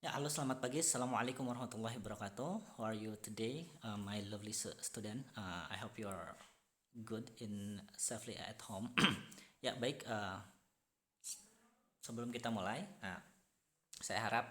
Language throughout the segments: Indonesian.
Ya, halo selamat pagi. Assalamualaikum warahmatullahi wabarakatuh. How are you today, my lovely student? I hope you are good in safely at home. Ya, baik. Sebelum kita mulai, saya harap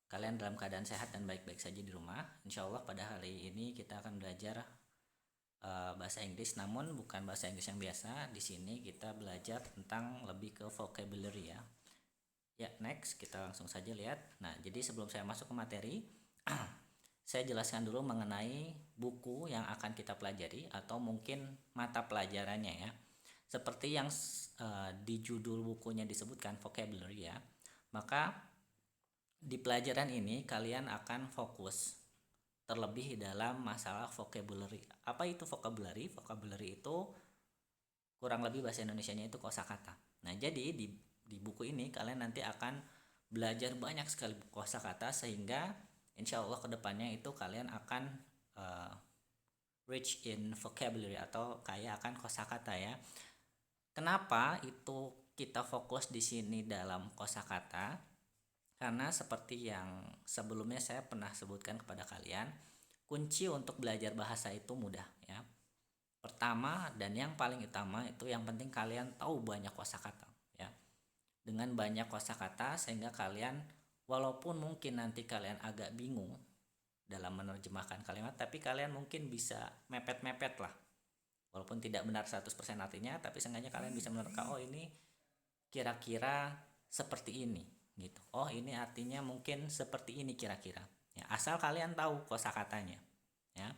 kalian dalam keadaan sehat dan baik-baik saja di rumah. Insya Allah pada hari ini kita akan belajar bahasa Inggris, namun bukan bahasa Inggris yang biasa. Di sini kita belajar tentang lebih ke vocabulary ya. Ya, next kita langsung saja lihat. Nah, jadi sebelum saya masuk ke materi, saya jelaskan dulu mengenai buku yang akan kita pelajari atau mungkin mata pelajarannya ya. Seperti yang di judul bukunya disebutkan vocabulary ya. Maka di pelajaran ini kalian akan fokus terlebih dalam masalah vocabulary. Apa itu vocabulary? Vocabulary itu kurang lebih bahasa Indonesianya itu kosakata. Nah, jadi di buku ini kalian nanti akan belajar banyak sekali kosakata sehingga insya Allah kedepannya itu kalian akan uh, rich in vocabulary atau kaya akan kosakata ya. Kenapa itu kita fokus di sini dalam kosakata? Karena seperti yang sebelumnya saya pernah sebutkan kepada kalian, kunci untuk belajar bahasa itu mudah ya. Pertama dan yang paling utama itu yang penting kalian tahu banyak kosakata ya. Dengan banyak kosakata sehingga kalian walaupun mungkin nanti kalian agak bingung dalam menerjemahkan kalimat, tapi kalian mungkin bisa mepet-mepet lah. Walaupun tidak benar 100% artinya, tapi seenggaknya kalian bisa menerka, oh ini kira-kira seperti ini gitu. Oh, ini artinya mungkin seperti ini kira-kira. Ya, asal kalian tahu kosakatanya. Ya.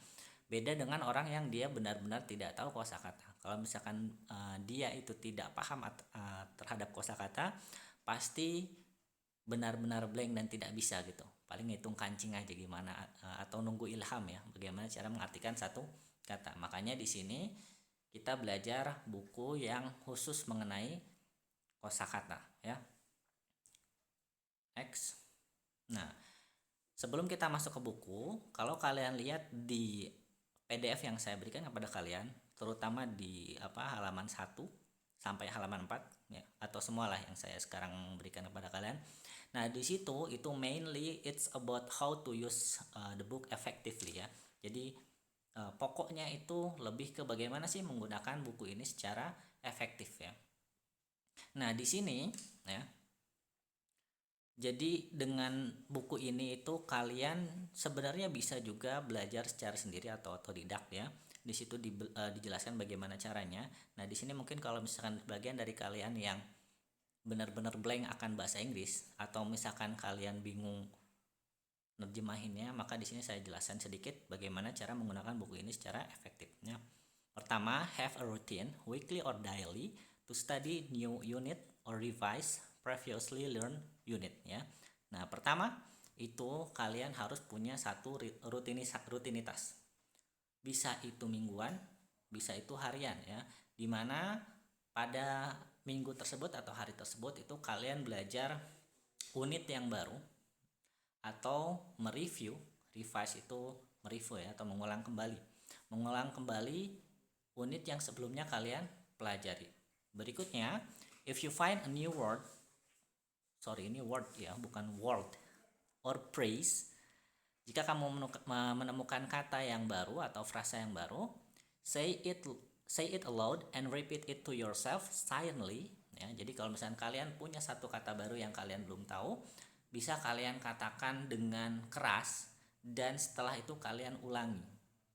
Beda dengan orang yang dia benar-benar tidak tahu kosakata. Kalau misalkan dia itu tidak paham terhadap kosakata, pasti benar-benar blank dan tidak bisa gitu. Paling hitung kancing aja gimana atau nunggu ilham ya, bagaimana cara mengartikan satu kata. Makanya di sini kita belajar buku yang khusus mengenai kosakata ya. X. Nah, sebelum kita masuk ke buku, kalau kalian lihat di PDF yang saya berikan kepada kalian, terutama di halaman 1 sampai halaman 4 ya, atau semualah yang saya sekarang berikan kepada kalian. Nah, di situ itu mainly it's about how to use the book effectively ya. Jadi pokoknya itu lebih ke bagaimana sih menggunakan buku ini secara efektif ya. Nah, di sini ya. Jadi dengan buku ini itu kalian sebenarnya bisa juga belajar secara sendiri atau otodidak ya. Di situ dijelaskan bagaimana caranya. Nah, di sini mungkin kalau misalkan bagian dari kalian yang benar-benar blank akan bahasa Inggris atau misalkan kalian bingung nerjemahinnya, maka di sini saya jelaskan sedikit bagaimana cara menggunakan buku ini secara efektifnya. Pertama, have a routine, weekly or daily, to study new unit or revise previously learned unit ya. Nah, pertama itu kalian harus punya satu rutinitas. Bisa itu mingguan, bisa itu harian ya. Dimana pada minggu tersebut atau hari tersebut itu kalian belajar unit yang baru atau mereview. Revise itu mereview ya, atau mengulang kembali. Mengulang kembali unit yang sebelumnya kalian pelajari. Berikutnya, if you find a new word, sorry ini word ya, bukan word, or phrase, jika kamu menemukan kata yang baru atau frasa yang baru, say it aloud and repeat it to yourself silently ya. Jadi kalau misalnya kalian punya satu kata baru yang kalian belum tahu, bisa kalian katakan dengan keras dan setelah itu kalian ulangi,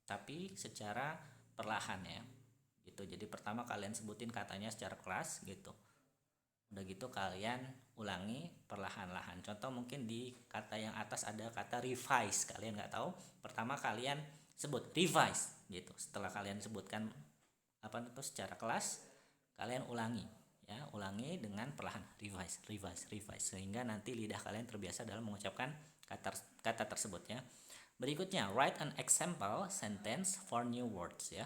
tapi secara perlahan ya. Gitu. Jadi pertama kalian sebutin katanya secara keras gitu. Udah gitu kalian ulangi perlahan-lahan. Contoh mungkin di kata yang atas ada kata revise, kalian nggak tahu, pertama kalian sebut revise gitu. Setelah kalian sebutkan secara kelas, kalian ulangi ya, ulangi dengan perlahan, revise sehingga nanti lidah kalian terbiasa dalam mengucapkan kata tersebut ya. Berikutnya, write an example sentence for new words ya.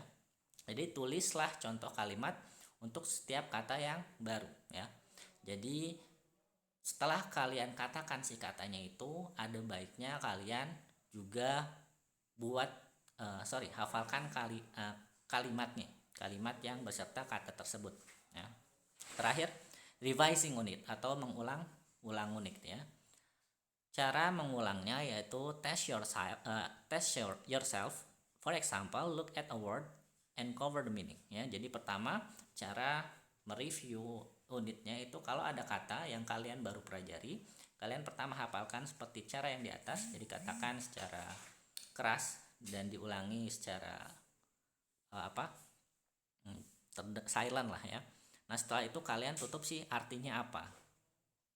Jadi tulislah contoh kalimat untuk setiap kata yang baru ya. Jadi setelah kalian katakan si katanya itu, ada baiknya kalian juga buat hafalkan kalimatnya, kalimat yang beserta kata tersebut ya. Terakhir, revising unit atau mengulang unit ya. Cara mengulangnya yaitu test yourself. For example, look at a word and cover the meaning. Ya, jadi pertama cara mereview unitnya itu kalau ada kata yang kalian baru pelajari, kalian pertama hafalkan seperti cara yang di atas. Jadi katakan secara keras dan diulangi secara silent lah ya. Nah setelah itu kalian tutup sih artinya apa.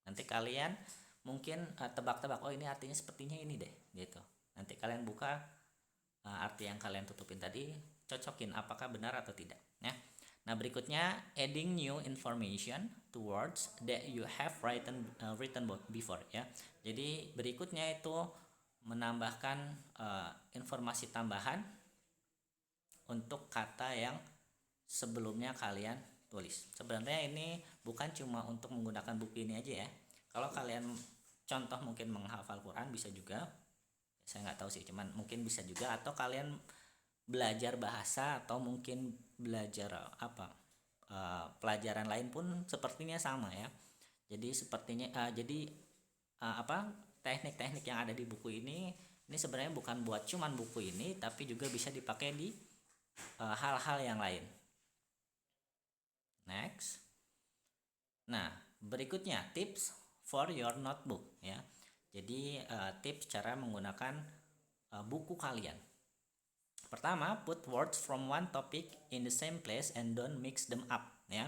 Nanti kalian mungkin tebak-tebak, oh ini artinya sepertinya ini deh gitu. Nanti kalian buka arti yang kalian tutupin tadi, cocokin apakah benar atau tidak ya. Nah berikutnya adding new information to words that you have written before ya. Jadi berikutnya itu menambahkan informasi tambahan untuk kata yang sebelumnya kalian tulis. Sebenarnya ini bukan cuma untuk menggunakan buku ini aja ya. Kalau kalian contoh mungkin menghafal Quran bisa juga, saya nggak tahu sih, cuman mungkin bisa juga, atau kalian belajar bahasa atau mungkin belajar pelajaran lain pun sepertinya sama ya. Jadi sepertinya teknik-teknik yang ada di buku ini sebenarnya bukan buat cuman buku ini, tapi juga bisa dipakai di hal-hal yang lain. Next. Nah berikutnya tips for your notebook ya. Jadi tips cara menggunakan buku kalian. Pertama, put words from one topic in the same place and don't mix them up ya.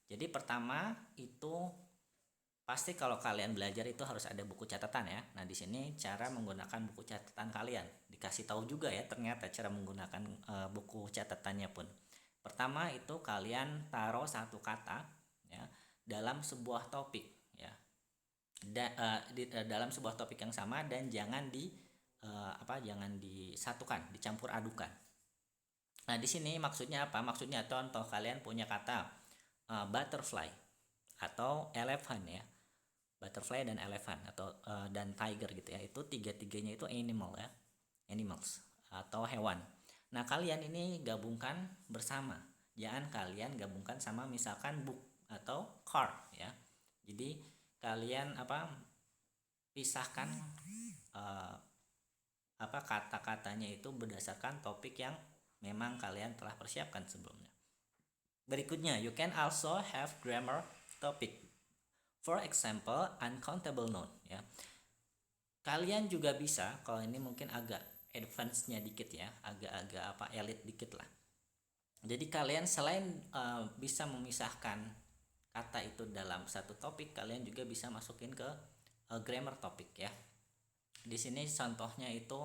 Jadi pertama itu pasti kalau kalian belajar itu harus ada buku catatan ya. Nah di sini cara menggunakan buku catatan kalian dikasih tahu juga ya, ternyata cara menggunakan buku catatannya pun. Pertama itu kalian taruh satu kata ya dalam sebuah topik ya. Dalam sebuah topik yang sama, dan jangan disatukan, dicampur adukan. Nah di sini maksudnya apa? Maksudnya contoh kalian punya kata butterfly atau elephant ya. Butterfly dan elephant atau dan tiger gitu ya. Itu tiga-tiganya itu animals atau hewan. Nah kalian ini gabungkan bersama. Jangan kalian gabungkan sama misalkan book atau car ya. Jadi kalian pisahkan kata-katanya itu berdasarkan topik yang memang kalian telah persiapkan sebelumnya. Berikutnya, you can also have grammar topic. For example, uncountable noun ya. Kalian juga bisa, kalau ini mungkin agak advance-nya dikit ya, agak elit dikit lah. Jadi kalian selain bisa memisahkan kata itu dalam satu topik, kalian juga bisa masukin ke grammar topik ya. Di sini contohnya itu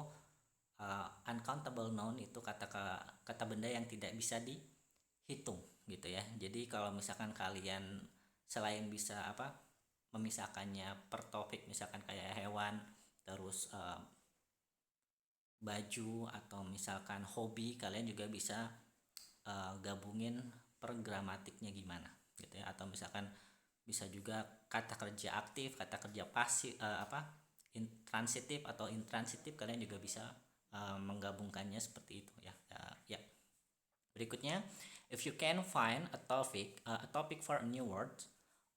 uncountable noun itu kata benda yang tidak bisa dihitung gitu ya. Jadi kalau misalkan kalian selain bisa memisahkannya per topik, misalkan kayak hewan, terus baju, atau misalkan hobi, kalian juga bisa gabungin per gramatiknya gimana gitu ya. Atau misalkan bisa juga kata kerja aktif, kata kerja pasif, intransitif atau intransitif, kalian juga bisa menggabungkannya seperti itu ya. Berikutnya, if you can find a topic for a new word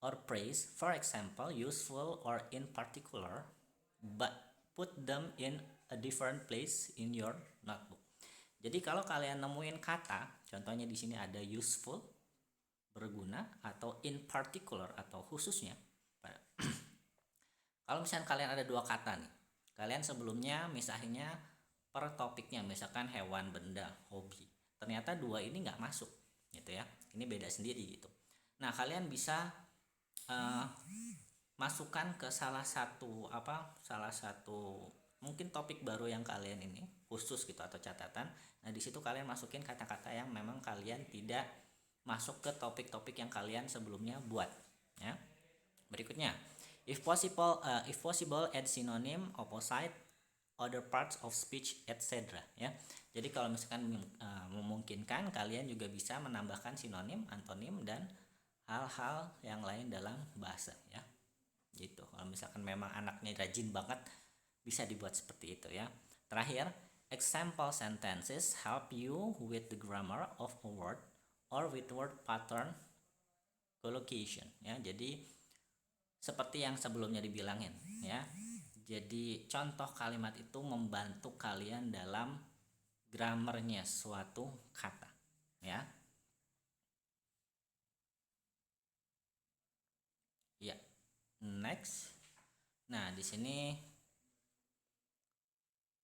or phrase, for example useful or in particular, but put them in a different place in your notebook. Jadi kalau kalian nemuin kata, contohnya di sini ada useful, berguna, atau in particular atau khususnya. Kalau misalnya kalian ada dua kata nih, kalian sebelumnya misalnya per topiknya, misalkan hewan, benda, hobi, ternyata dua ini nggak masuk gitu ya, ini beda sendiri gitu. Nah kalian bisa masukkan ke salah satu mungkin topik baru yang kalian ini khusus gitu atau catatan. Nah di situ kalian masukin kata-kata yang memang kalian tidak masuk ke topik-topik yang kalian sebelumnya buat ya. Berikutnya, if possible add synonym, opposite, other parts of speech, etc. ya. Jadi kalau misalkan memungkinkan, kalian juga bisa menambahkan sinonim, antonim, dan hal-hal yang lain dalam bahasa ya. Gitu. Kalau misalkan memang anaknya rajin banget, bisa dibuat seperti itu ya. Terakhir, example sentences help you with the grammar of a word or with word pattern collocation ya. Jadi seperti yang sebelumnya dibilangin ya, Jadi contoh kalimat itu membantu kalian dalam grammarnya suatu kata, ya. Ya, next. Nah, di sini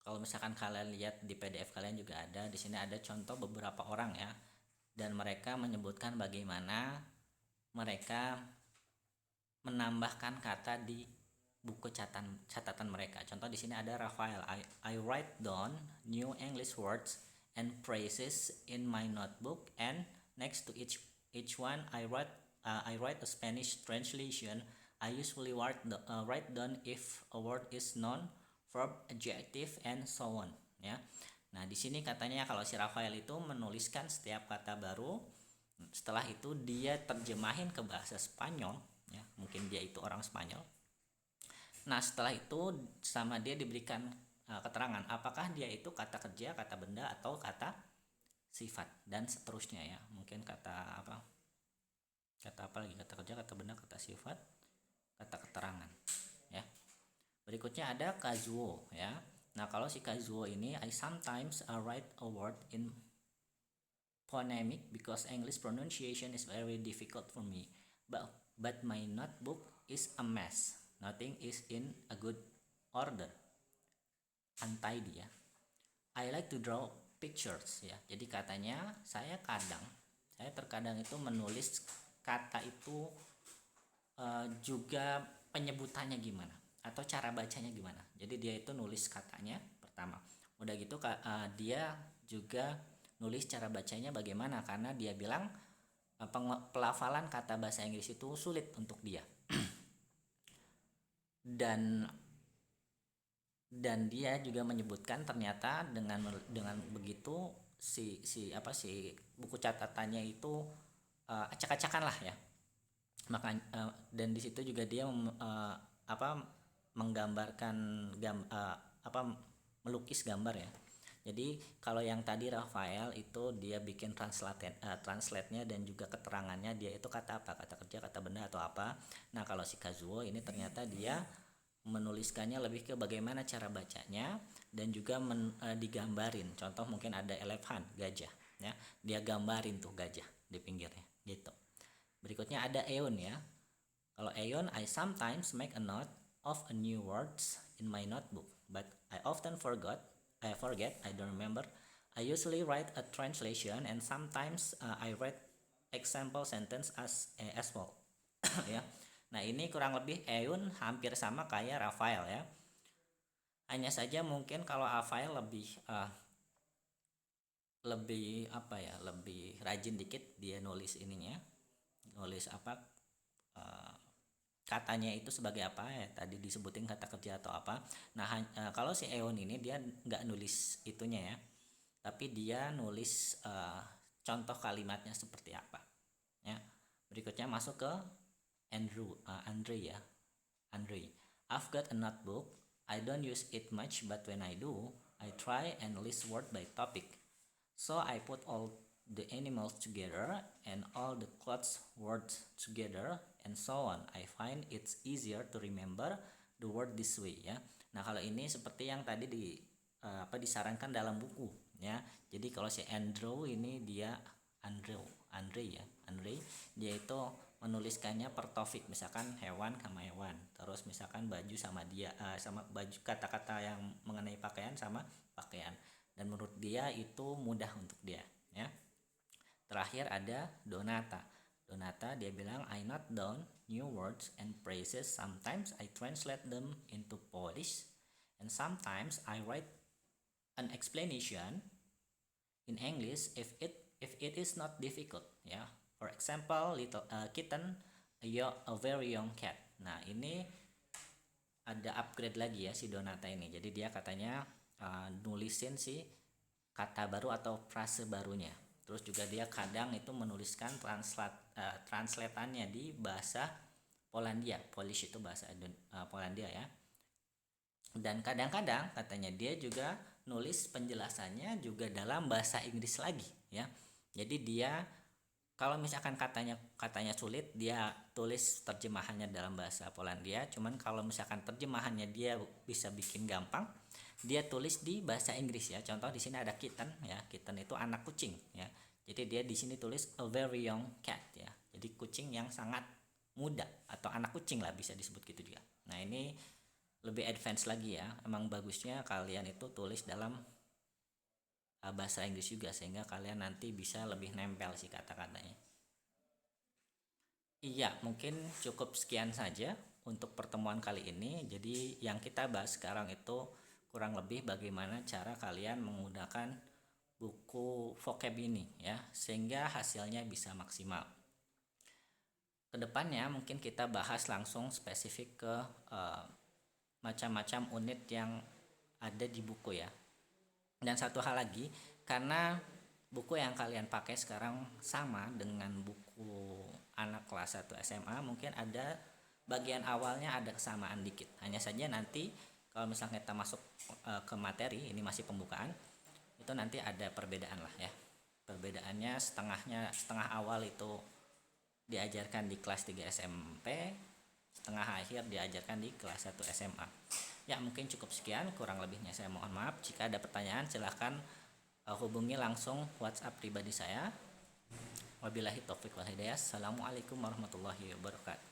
kalau misalkan kalian lihat di PDF kalian juga ada, di sini ada contoh beberapa orang ya. Dan mereka menyebutkan bagaimana mereka menambahkan kata di buku catatan mereka. Contoh di sini ada Rafael. I write down new English words and phrases in my notebook, and next to each one I write a Spanish translation. I usually write down if a word is noun, verb, adjective, and so on. Ya. Nah, di sini katanya kalau si Rafael itu menuliskan setiap kata baru, setelah itu dia terjemahin ke bahasa Spanyol, ya, mungkin dia itu orang Spanyol. Nah, setelah itu sama dia diberikan keterangan apakah dia itu kata kerja, kata benda, atau kata sifat, dan seterusnya ya. Mungkin kata apa lagi, kata kerja, kata benda, kata sifat, kata keterangan ya. Berikutnya ada Kazuo ya. Nah, kalau si Kazuo ini, I sometimes write a word in phonemic because English pronunciation is very difficult for me, but my notebook is a mess. Nothing is in a good order. Untidy ya. I like to draw pictures ya. Jadi katanya saya terkadang itu menulis kata itu juga penyebutannya gimana atau cara bacanya gimana. Jadi dia itu nulis katanya pertama. Udah gitu dia juga nulis cara bacanya bagaimana, karena dia bilang pelafalan kata bahasa Inggris itu sulit untuk dia. Dan dia juga menyebutkan ternyata dengan begitu si buku catatannya itu acak-acakan lah ya. Maka dan di situ juga dia menggambarkan melukis gambar ya. Jadi kalau yang tadi Rafael itu dia bikin translate-nya dan juga keterangannya, dia itu kata apa, kata kerja, kata benda, atau apa. Nah, kalau si Kazuo ini ternyata dia menuliskannya lebih ke bagaimana cara bacanya dan juga digambarin. Contoh mungkin ada elephant, gajah ya. Dia gambarin tuh gajah di pinggirnya gitu. Berikutnya ada Eun ya. Kalau Eun, I sometimes make a note of a new words in my notebook, but I often forget, I don't remember. I usually write a translation and sometimes I write example sentence as well. Ya. Nah, ini kurang lebih Eun hampir sama kayak Rafael ya. Hanya saja mungkin kalau Rafael lebih rajin dikit dia nulis ininya. Nulis katanya itu sebagai apa ya, tadi disebutin kata kerja atau apa. Nah, kalau si Eon ini dia nggak nulis itunya ya, tapi dia nulis contoh kalimatnya seperti apa ya. Berikutnya masuk ke Andre ya. I've got a notebook. I don't use it much, but when I do, I try and list word by topic. So I put all the animals together and all the clothes words together and so on. I find it's easier to remember the word this way ya. Nah, kalau ini seperti yang tadi disarankan dalam buku ya. Jadi kalau si Andre dia itu menuliskannya per topik, misalkan hewan sama hewan, terus misalkan baju sama sama baju, kata-kata yang mengenai pakaian sama pakaian, dan menurut dia itu mudah untuk dia ya. Terakhir ada Donata dia bilang, I note down new words and phrases, sometimes I translate them into Polish and sometimes I write an explanation in English if it is not difficult ya. For example, little kitten, a very young cat. Nah, ini ada upgrade lagi ya si Donata ini. Jadi dia katanya nulisin si kata baru atau frase barunya. Terus juga dia kadang itu menuliskan translatannya di bahasa Polandia. Polish itu bahasa Polandia ya. Dan kadang-kadang katanya dia juga nulis penjelasannya juga dalam bahasa Inggris lagi ya. Jadi dia Kalau misalkan katanya sulit, dia tulis terjemahannya dalam bahasa Polandia. Cuman kalau misalkan terjemahannya dia bisa bikin gampang, dia tulis di bahasa Inggris ya. Contoh di sini ada kitten ya. Kitten itu anak kucing ya. Jadi dia di sini tulis a very young cat ya. Jadi kucing yang sangat muda atau anak kucing lah bisa disebut gitu juga. Nah, ini lebih advance lagi ya. Emang bagusnya kalian itu tulis dalam bahasa Inggris juga sehingga kalian nanti bisa lebih nempel sih kata-katanya. Iya, mungkin cukup sekian saja untuk pertemuan kali ini. Jadi yang kita bahas sekarang itu kurang lebih bagaimana cara kalian menggunakan buku vocab ini ya sehingga hasilnya bisa maksimal. Kedepannya mungkin kita bahas langsung spesifik ke macam-macam unit yang ada di buku ya. Dan satu hal lagi, karena buku yang kalian pakai sekarang sama dengan buku anak kelas 1 SMA, mungkin ada bagian awalnya ada kesamaan dikit. Hanya saja nanti kalau misalnya kita masuk ke materi, ini masih pembukaan, itu nanti ada perbedaan lah ya. Perbedaannya setengah awal itu diajarkan di kelas 3 SMP, setengah akhir diajarkan di kelas 1 SMA. Ya, mungkin cukup sekian, kurang lebihnya saya mohon maaf. Jika ada pertanyaan silahkan hubungi langsung WhatsApp pribadi saya. Wabillahi taufiq wal hidayah. Assalamualaikum warahmatullahi wabarakatuh.